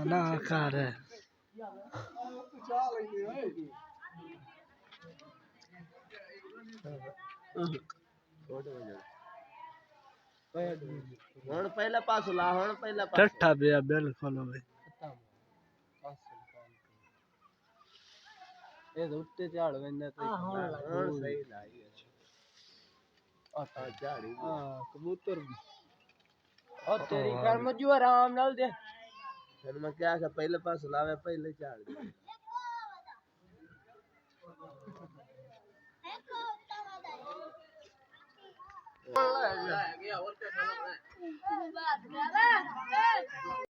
ना खा रहे ਹੁਣ ਪਹਿਲਾ ਪਾਸ ਲਾ ਹੁਣ ਪਹਿਲਾ ਪਾਸ ठट्ठा पे बिल्कुल भाई ਇਹ ਉੱਤੇ ਝਾੜ ਵੰਦਾ ਤੇ ਹੁਣ ਸਹੀ ਲਾਈ ਆ ਝਾੜੀ कबूतर ਉਹ ਤੇਰੀ ਕਰਮ ਜੂ ਆਰਾਮ ਨਾਲ ਦੇ ਤੈਨੂੰ ਮੈਂ ਕਿਹਾ ਕਿ ਪਹਿਲੇ ਪਾਸ ਲਾਵੇ ਪਹਿਲੇ ਝਾੜ ਦੇ